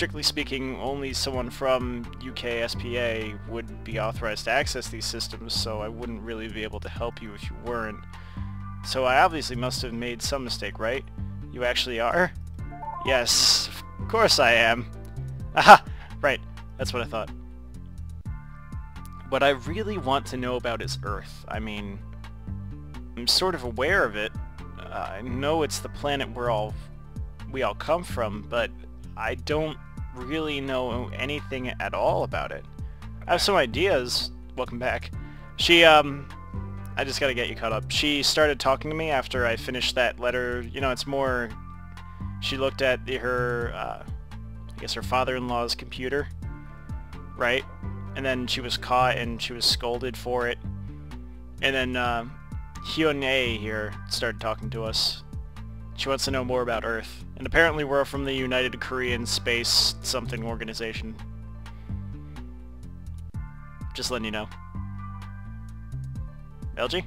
strictly speaking, only someone from UK SPA would be authorized to access these systems, so I wouldn't really be able to help you if you weren't. So I obviously must have made some mistake, right? You actually are? Yes, of course I am. Aha! Right, that's what I thought. What I really want to know about is Earth. I mean, I'm sort of aware of it. I know it's the planet we all come from, but I don't really know anything at all about it. I have some ideas. Welcome back. I just gotta get you caught up. She started talking to me after I finished that letter. You know, it's more... She looked at her, I guess her father-in-law's computer, right? And then she was caught and she was scolded for it. And then, Hyun-ae here started talking to us. She wants to know more about Earth. And apparently we're from the United Korean Space something organization. Just letting you know. LG?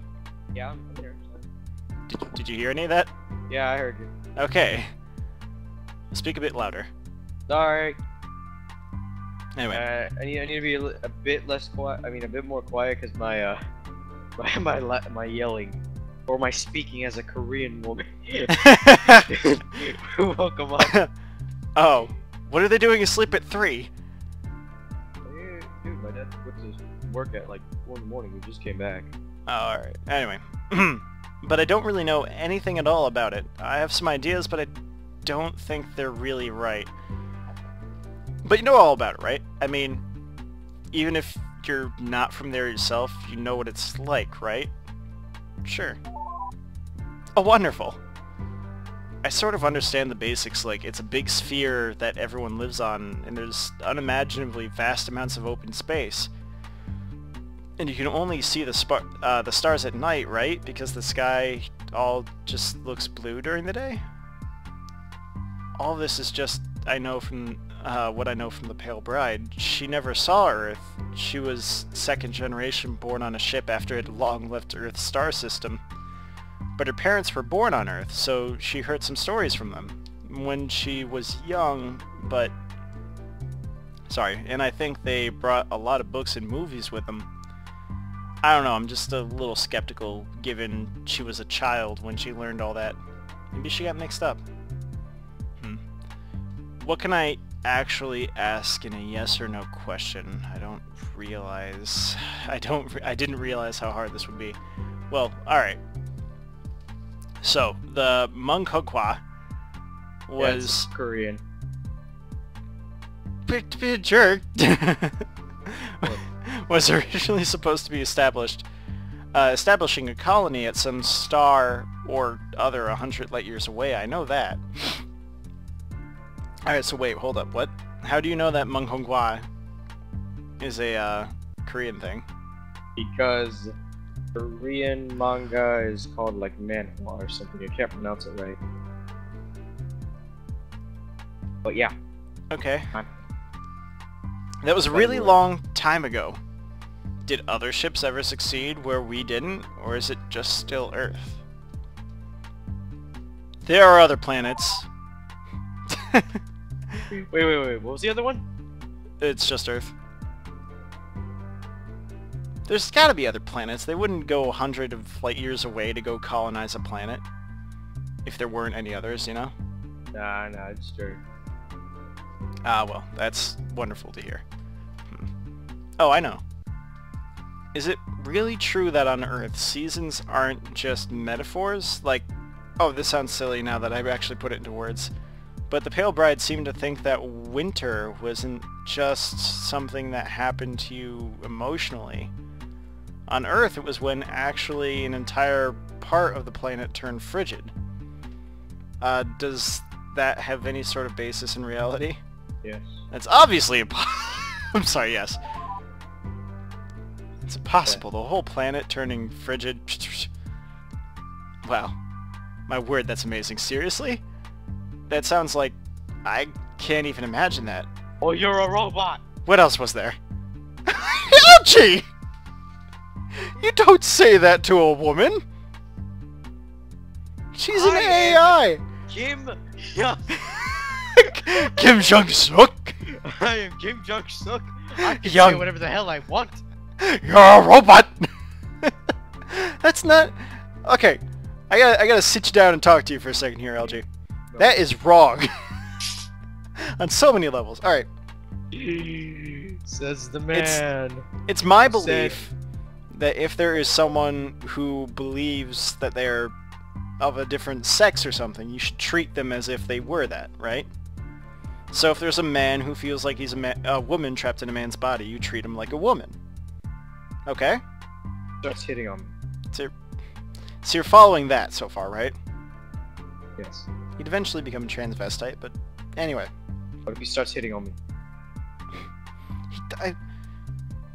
Yeah, I'm here. Did you hear any of that? Yeah, I heard you. Okay. Speak a bit louder. Sorry. Anyway. I need to be a bit less quiet. I mean, a bit more quiet because my my yelling or my speaking as a Korean woman. Welcome on. Oh, what are they doing asleep at 3? Dude, my dad went to work at like 4 in the morning. We just came back. Oh, alright. Anyway. But I don't really know anything at all about it. I have some ideas, but I don't think they're really right. But you know all about it, right? I mean, even if you're not from there yourself, you know what it's like, right? Sure. Oh, wonderful. I sort of understand the basics, like it's a big sphere that everyone lives on, and there's unimaginably vast amounts of open space. And you can only see the stars at night, right? Because the sky all just looks blue during the day? All this is just, I know from what I know from the Pale Bride. She never saw Earth. She was second generation born on a ship after it had long left Earth's star system. But her parents were born on Earth, so she heard some stories from them when she was young, but... Sorry, and I think they brought a lot of books and movies with them. I don't know, I'm just a little skeptical given she was a child when she learned all that. Maybe she got mixed up. What can I actually ask in a yes or no question? I didn't realize how hard this would be. Well, alright. So, the Munghwa was... Yeah, Korean. Be a jerk. Was originally supposed to be establishing a colony at some star or other 100 light years away. I know that. Alright, so wait, hold up. What? How do you know that Munghwa is a Korean thing? Because Korean manga is called like manhwa or something. I can't pronounce it right. But yeah. Okay. That was a really long time ago. Did other ships ever succeed where we didn't? Or is it just still Earth? There are other planets. Wait. What was the other one? It's just Earth. There's gotta be other planets. They wouldn't go 100 of light years away to go colonize a planet. If there weren't any others, you know? Nah, it's true. Ah, well, that's wonderful to hear. Oh, I know. Is it really true that on Earth, seasons aren't just metaphors? Like, oh, this sounds silly now that I've actually put it into words. But the Pale Bride seemed to think that winter wasn't just something that happened to you emotionally. On Earth, it was when actually an entire part of the planet turned frigid. Does that have any sort of basis in reality? Yes. That's obviously I'm sorry, yes. It's impossible. The whole planet turning frigid. Wow. My word, that's amazing. Seriously? That sounds like... I can't even imagine that. Oh, you're a robot! What else was there? Ouchie! You don't say that to a woman! She's an AI! Kim! Yeah. Kim Jong-suk! I am Kim Jong-suk. I can Young. say whatever the hell I want. You're a robot! That's not... Okay, I gotta sit you down and talk to you for a second here, LG. No. That is wrong. On so many levels. Alright. Says the man. It's my Said- belief that if there is someone who believes that they're of a different sex or something, you should treat them as if they were that, right? So if there's a man who feels like he's a woman trapped in a man's body, you treat him like a woman. Okay? Starts hitting on me. So you're following that so far, right? Yes. He'd eventually become a transvestite, but anyway. What if he starts hitting on me?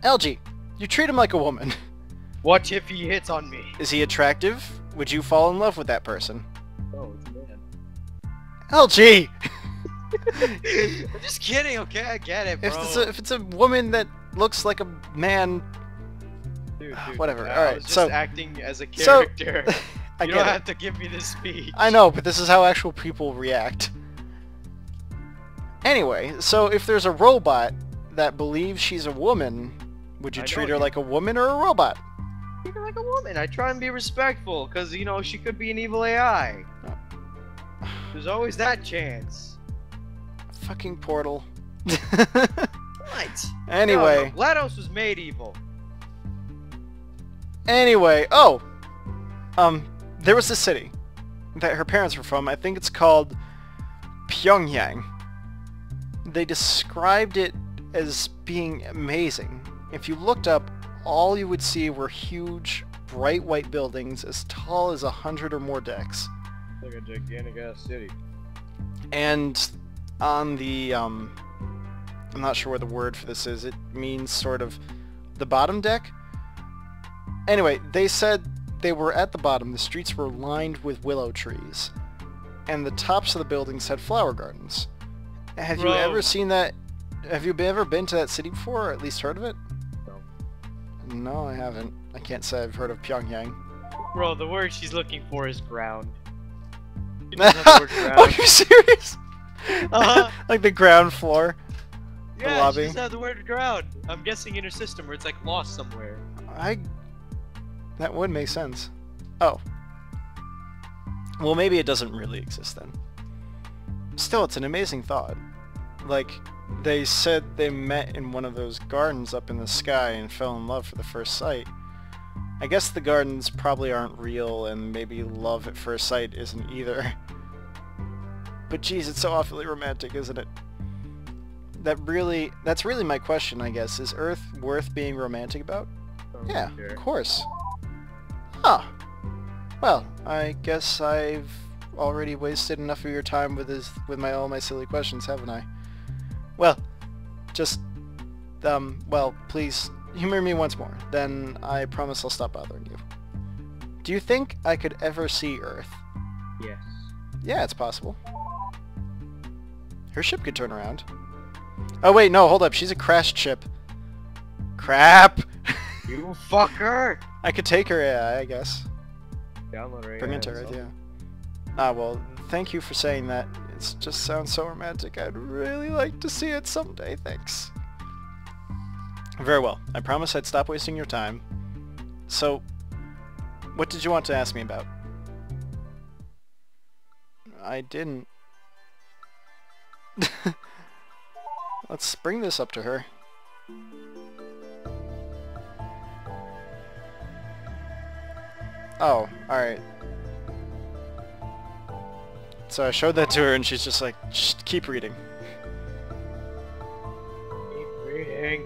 LG, you treat him like a woman. What if he hits on me? Is he attractive? Would you fall in love with that person? Oh, it's a man. LG! I'm just kidding, okay? I get it, bro. If it's a woman that looks like a man... Dude, whatever, I alright, was just so... acting as a so- character. I You get don't it. have to give me this speech. I know, but this is how actual people react. Anyway, so if there's a robot that believes she's a woman, would you I treat know. her like a woman or a robot? Treat her like a woman. I try and be respectful, because, you know, she could be an evil AI. There's always that chance. Fucking Portal. What? Anyway. No, GLaDOS was made evil. Anyway, there was a city that her parents were from. I think it's called Pyongyang. They described it as being amazing. If you looked up, all you would see were huge, bright white buildings as tall as 100 or more decks. Like a gigantic ass city. And on the, I'm not sure what the word for this is. It means sort of the bottom deck. Anyway, they said they were at the bottom. The streets were lined with willow trees. And the tops of the buildings had flower gardens. Have you ever seen that? Have you ever been to that city before, or at least heard of it? No. No, I haven't. I can't say I've heard of Pyongyang. Bro, the word she's looking for is ground. She doesn't have the word ground. Are you serious? Uh-huh. Like the ground floor? Yeah, lobby? she doesn't have the word ground. I'm guessing in her system where it's like lost somewhere. That would make sense. Oh. Well, maybe it doesn't really exist then. Still, it's an amazing thought. Like, they said they met in one of those gardens up in the sky and fell in love for the first sight. I guess the gardens probably aren't real, and maybe love at first sight isn't either. But geez, it's so awfully romantic, isn't it? That's really my question, I guess. Is Earth worth being romantic about? Yeah, of course. Huh. Well, I guess I've already wasted enough of your time with all my silly questions, haven't I? Well, just, well, please humor me once more. Then I promise I'll stop bothering you. Do you think I could ever see Earth? Yes. Yeah, it's possible. Her ship could turn around. Oh wait, no, hold up. She's a crashed ship. Crap! You fucker! I could take her, yeah, I guess. Download her. Bring it to Earth, yeah. Ah, well, thank you for saying that. It just sounds so romantic. I'd really like to see it someday, thanks. Very well. I promise I'd stop wasting your time. So, what did you want to ask me about? I didn't. Let's bring this up to her. Oh, alright. So I showed that to her and she's just like, just keep reading. Keep reading.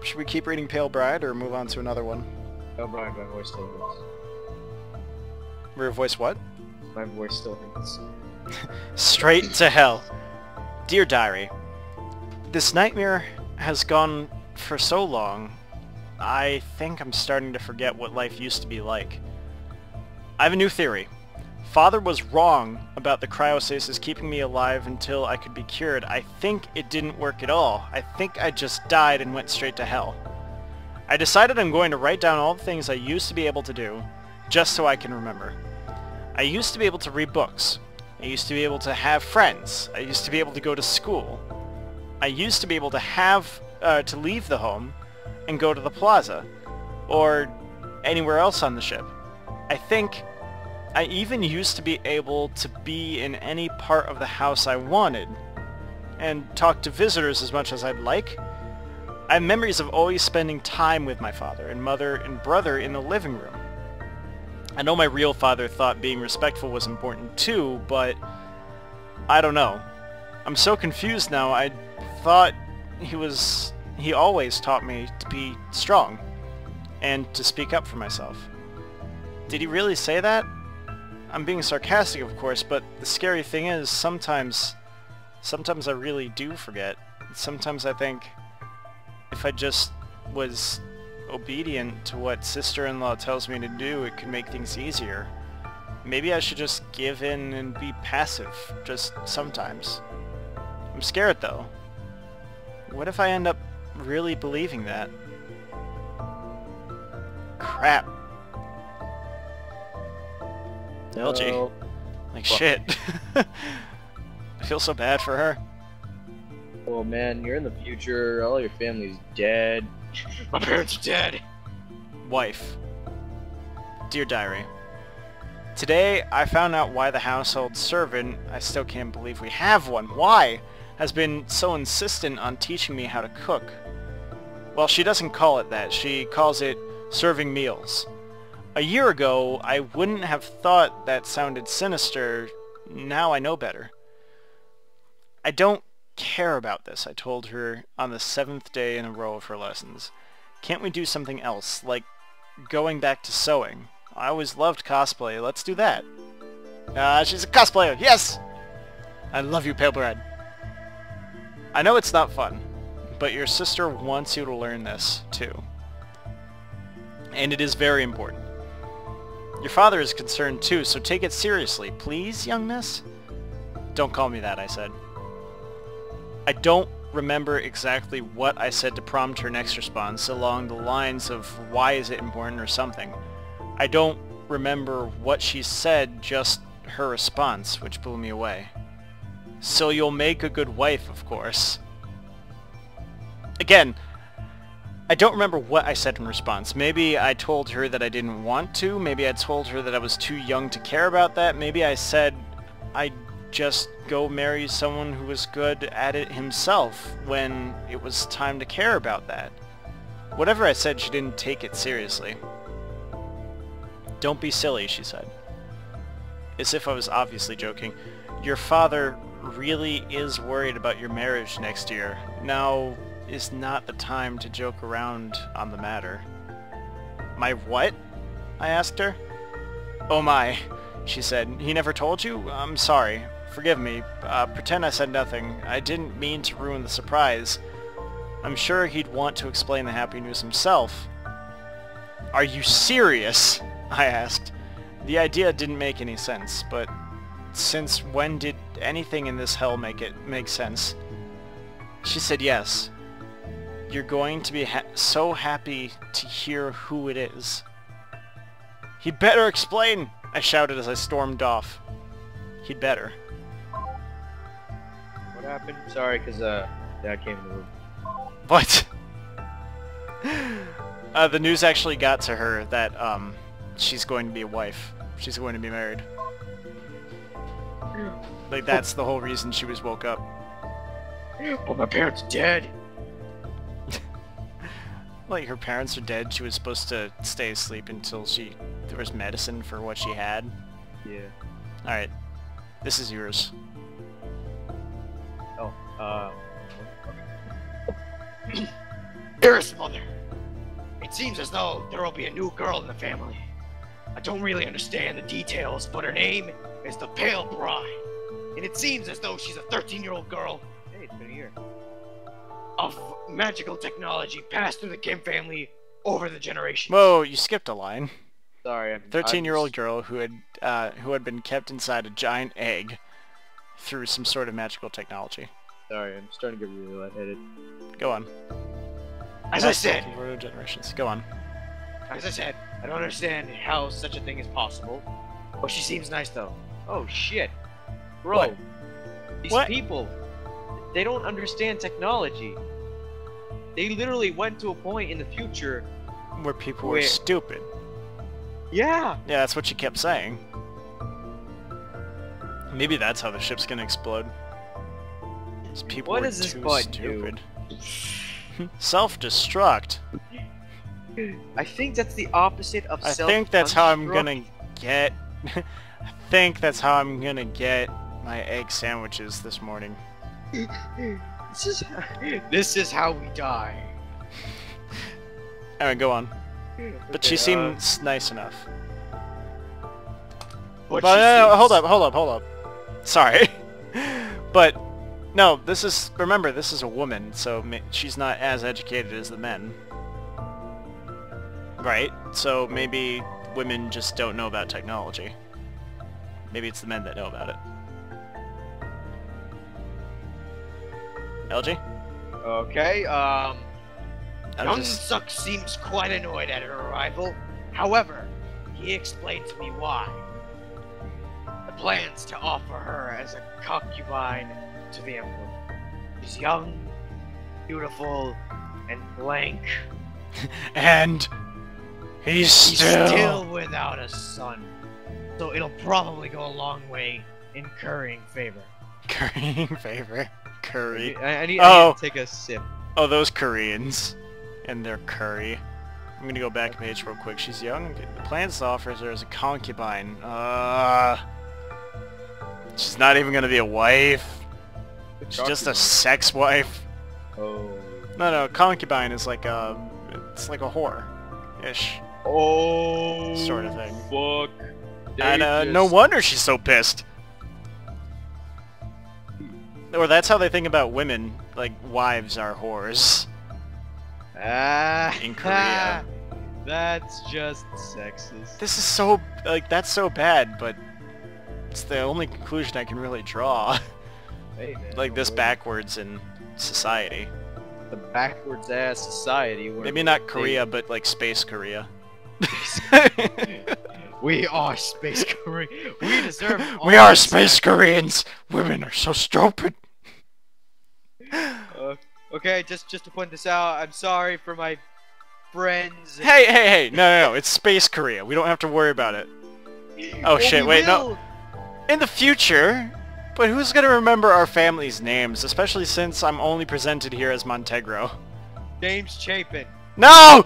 Should we keep reading Pale Bride or move on to another one? Oh, Brian, my voice still hits. Your voice what? My voice still hits. Straight to hell. Dear Diary, this nightmare has gone for so long, I think I'm starting to forget what life used to be like. I have a new theory. Father was wrong about the cryostasis keeping me alive until I could be cured. I think it didn't work at all. I think I just died and went straight to hell. I decided I'm going to write down all the things I used to be able to do, just so I can remember. I used to be able to read books. I used to be able to have friends. I used to be able to go to school. I used to be able to to leave the home and go to the plaza, or anywhere else on the ship. I think I even used to be able to be in any part of the house I wanted, and talk to visitors as much as I'd like. I have memories of always spending time with my father and mother and brother in the living room. I know my real father thought being respectful was important too, but I don't know. I'm so confused now. I thought he always taught me to be strong and to speak up for myself. Did he really say that? I'm being sarcastic, of course, but the scary thing is sometimes I really do forget. Sometimes I think if I just was obedient to what sister-in-law tells me to do, it could make things easier. Maybe I should just give in and be passive, just sometimes. I'm scared, though. What if I end up really believing that? Crap. LG. No. Like, shit. I feel so bad for her. Oh man, you're in the future. All your family's dead. My parents are dead. Wife. Dear Diary. Today, I found out why the household servant, I still can't believe we have one, why, has been so insistent on teaching me how to cook. Well, she doesn't call it that. She calls it serving meals. A year ago, I wouldn't have thought that sounded sinister. Now I know better. I don't care about this, I told her on the 7th day in a row of her lessons. Can't we do something else, like going back to sewing? I always loved cosplay. Let's do that. She's a cosplayer. Yes! I love you, Pale Bread. I know it's not fun, but your sister wants you to learn this, too. And it is very important. Your father is concerned, too, so take it seriously. Please, young miss? Don't call me that, I said. I don't remember exactly what I said to prompt her next response, along the lines of why is it important or something. I don't remember what she said, just her response, which blew me away. So you'll make a good wife, of course. Again, I don't remember what I said in response. Maybe I told her that I didn't want to. Maybe I told her that I was too young to care about that. Maybe I said I'd just go marry someone who was good at it himself when it was time to care about that. Whatever I said, she didn't take it seriously. Don't be silly, she said. As if I was obviously joking. Your father really is worried about your marriage next year. Now is not the time to joke around on the matter. My what? I asked her. Oh my, she said. He never told you? I'm sorry. Forgive me. Pretend I said nothing. I didn't mean to ruin the surprise. I'm sure he'd want to explain the happy news himself. Are you serious? I asked. The idea didn't make any sense, but since when did anything in this hell make sense? She said yes. You're going to be so happy to hear who it is. He'd better explain, I shouted as I stormed off. He'd better. What happened? Sorry, because Dad came in the room. What? The news actually got to her that she's going to be a wife. She's going to be married. Like, that's the whole reason she was woke up. Well, my parents are dead. Like, her parents are dead. She was supposed to stay asleep until there was medicine for what she had. Yeah. Alright. This is yours. Oh, Dearest mother, it seems as though there will be a new girl in the family. I don't really understand the details, but her name is the Pale Bride. And it seems as though she's a 13-year-old girl. Hey, it's been a year. Of magical technology passed through the Kim family over the generations. Whoa, you skipped a line. Sorry, 13-year-old girl who had been kept inside a giant egg through some sort of magical technology. Sorry, I'm starting to get really lightheaded. Go on. As I said, generations. Go on. As I said, I don't understand how such a thing is possible. But she seems nice though. Oh shit. Bro. What? These people. They don't understand technology. They literally went to a point in the future Where people were where... stupid. Yeah! Yeah, that's what she kept saying. Maybe that's how the ship's gonna explode. People What were does this too button stupid. Self-destruct. I think that's the opposite of I self-construct. think that's how I'm gonna get... I think that's how I'm gonna get my egg sandwiches this morning. This is how we die. Anyway, go on. But Okay, she seems nice enough. But But she hold seems- up. Sorry. But, no, this is... Remember, this is a woman, so she's not as educated as the men. Right? So maybe women just don't know about technology. Maybe it's the men that know about it. LG? Okay, I'm Young just... Suk seems quite annoyed at her arrival. However, he explained to me why. The plans to offer her as a concubine to the Emperor. She's young, beautiful, and blank. And... He's He's still... still without a son. So it'll probably go a long way in currying favor. Currying favor. Curry. I need Oh. to take a sip. Oh, those Koreans. And their curry. I'm gonna go back a page real quick. She's young. The plans offers her as a concubine. She's not even gonna be a wife. She's just a sex wife. Oh. No, concubine is like a... It's like a whore-ish Oh. sort of thing. Fuck. And no wonder she's so pissed. Or that's how they think about women. Like, wives are whores. In Korea. That's just sexist. This is so... Like, that's so bad, but... It's the only conclusion I can really draw. Hey, man, Like, this no way. backwards in society. The backwards ass society. Where Maybe not Korea, but like Space Korea. We are Space Korea. We deserve all We are the Space Koreans! Women are so stupid! Okay, just to point this out, I'm sorry for my friends. Hey! No, it's Space Korea. We don't have to worry about it. Oh Well, shit, we wait, will. no. In the future? But who's gonna remember our family's names? Especially since I'm only presented here as Montegro. James Chapin. No!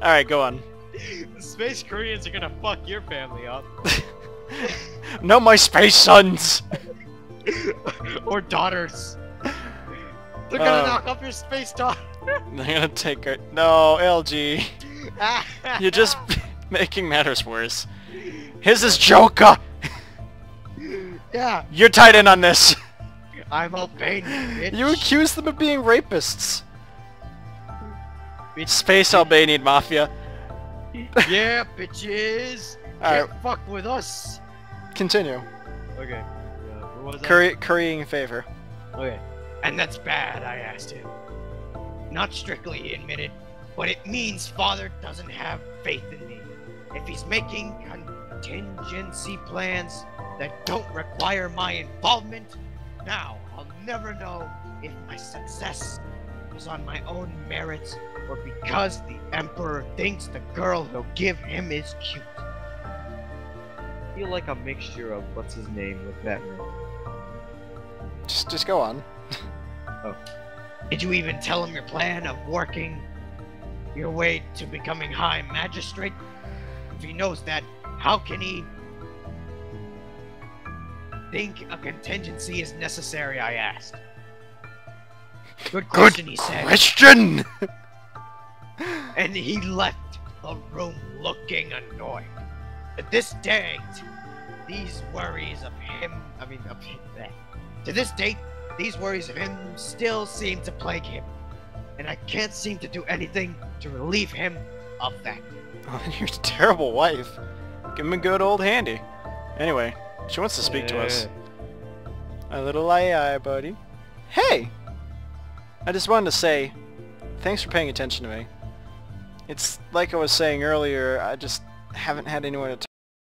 Alright, go on. The Space Koreans are gonna fuck your family up. No, my space sons! Or daughters. They're gonna knock off your space daughter. They're gonna take her. No, LG. You're just making matters worse. His is Joker! Yeah, You're tied in on this! I'm Albanian, bitch. You accuse them of being rapists. Space Albanian Mafia. Yeah, bitches. Alright, Can't fuck with us. continue. Okay. What was that? Currying favor. Okay. And that's bad, I asked him. Not strictly, he admitted, but it means father doesn't have faith in me. If he's making contingency plans that don't require my involvement, now I'll never know if my success was on my own merits or because the Emperor thinks the girl he'll give him is cute. I feel like a mixture of what's his name with Batman. Just go on. Did you even tell him your plan of working your way to becoming High Magistrate? If he knows that, how can he think a contingency is necessary, I asked. Good question, he said. Question! And he left the room looking annoyed. To this date, these worries of him, to this date, these worries of him still seem to plague him. And I can't seem to do anything to relieve him of that. Oh, you're a terrible wife. Give him a good old handy. Anyway, she wants to speak to us. A little aye, buddy. Hey! I just wanted to say, thanks for paying attention to me. It's like I was saying earlier, I just haven't had anyone to